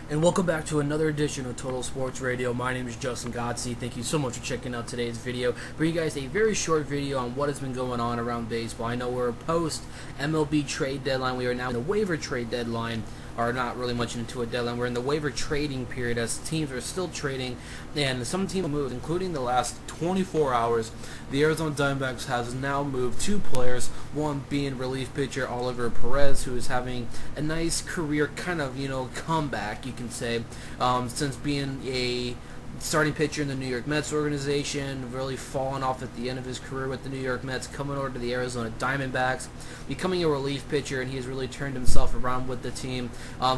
And welcome back to another edition of Total Sports Radio. My name is Justin Godsey. Thank you so much for checking out today's video. Bring you guys a very short video on what has been going on around baseball. I know we're post MLB trade deadline. We are now in the waiver trade deadline, or not really much into a deadline. We're in the waiver trading period as teams are still trading, and some teams moved, including the last 24 hours. The Arizona Diamondbacks has now moved two players, one being relief pitcher Oliver Perez, who is having a nice career kind of, comeback, you can say, since being a starting pitcher in the New York Mets organization, really falling off at the end of his career with the New York Mets, coming over to the Arizona Diamondbacks, becoming a relief pitcher, and he has really turned himself around with the team.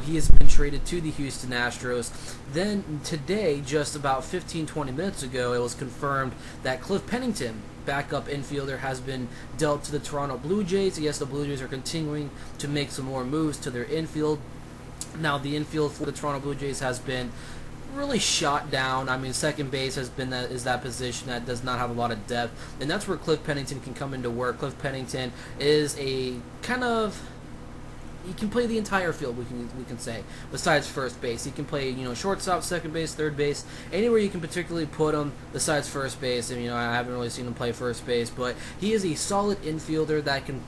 He has been traded to the Houston Astros. Then today, just about 15-20 minutes ago, it was confirmed that Cliff Pennington, backup infielder, has been dealt to the Toronto Blue Jays. Yes, the Blue Jays are continuing to make some more moves to their infield. Now, the infield for the Toronto Blue Jays has been really shot down. I mean, second base is that position that does not have a lot of depth, and that's where Cliff Pennington can come into work. Cliff Pennington is a kind of, he can play the entire field, we can say, besides first base. He can play, shortstop, second base, third base, anywhere you can particularly put him besides first base. And I haven't really seen him play first base, but he is a solid infielder that can,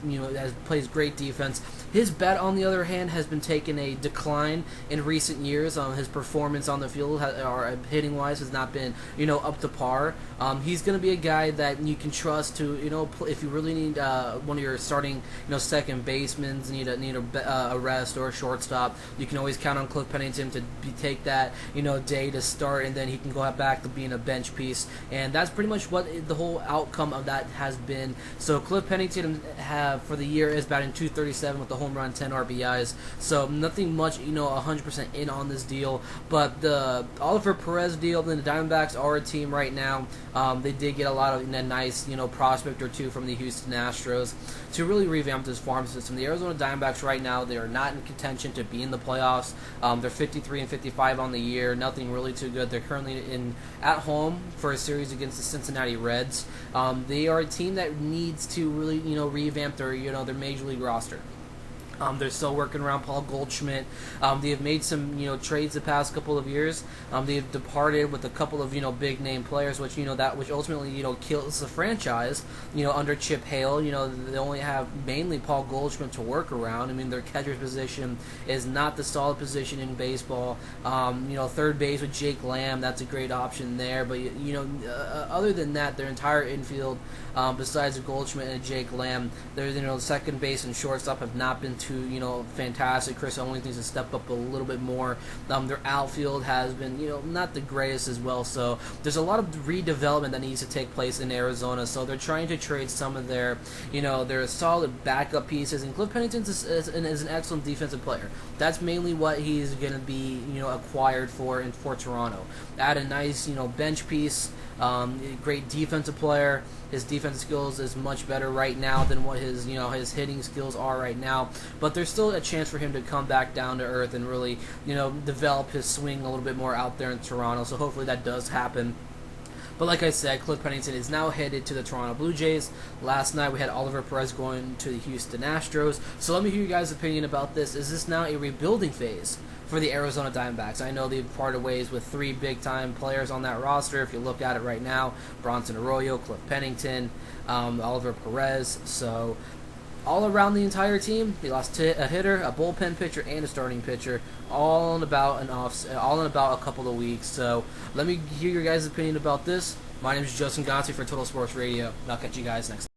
plays great defense. His bat, on the other hand, has been taking a decline in recent years. His performance on the field, or hitting wise, has not been, up to par. He's going to be a guy that you can trust to, if you really need one of your starting, second basemen, need a rest or a shortstop, you can always count on Cliff Pennington to take that, day to start, and then he can go back to being a bench piece. And that's pretty much what the whole outcome of that has been. So Cliff Pennington for the year is batting .237 with the home run, 10 RBIs. So nothing much, 100% in on this deal. But the Oliver Perez deal, then the Diamondbacks are a team right now. They did get a lot of nice, prospect or two from the Houston Astros to really revamp this farm system. The Arizona Diamondbacks right now, they are not in contention to be in the playoffs. They're 53 and 55 on the year, nothing really too good. They're currently at home for a series against the Cincinnati Reds. They are a team that needs to really, revamp their, their major league roster. They're still working around Paul Goldschmidt. They have made some, trades the past couple of years. They have departed with a couple of, big name players, which, which ultimately, kills the franchise. Under Chip Hale, they only have mainly Paul Goldschmidt to work around. I mean, their catcher's position is not the solid position in baseball. Third base with Jake Lamb, that's a great option there. But, other than that, their entire infield, besides Goldschmidt and Jake Lamb, their second base and shortstop have not been too fantastic. Chris Owings needs to step up a little bit more. Their outfield has been, not the greatest as well. So there's a lot of redevelopment that needs to take place in Arizona. So they're trying to trade some of their, their solid backup pieces. And Cliff Pennington is an excellent defensive player. That's mainly what he's going to be, acquired for Toronto. Add a nice, bench piece. Great defensive player. His defensive skills is much better right now than what his his hitting skills are right now. But there's still a chance for him to come back down to earth and really develop his swing a little bit more out there in Toronto. So hopefully that does happen. But like I said, Cliff Pennington is now headed to the Toronto Blue Jays. Last night we had Oliver Perez going to the Houston Astros. So let me hear you guys' opinion about this. Is this now a rebuilding phase for the Arizona Diamondbacks? I know they've parted ways with three big-time players on that roster. If you look at it right now, Bronson Arroyo, Cliff Pennington, Oliver Perez. So all around the entire team, they lost a hitter, a bullpen pitcher, and a starting pitcher, all in about a couple of weeks. So let me hear your guys' opinion about this. My name is Justin Godsey for Total Sports Radio, and I'll catch you guys next time.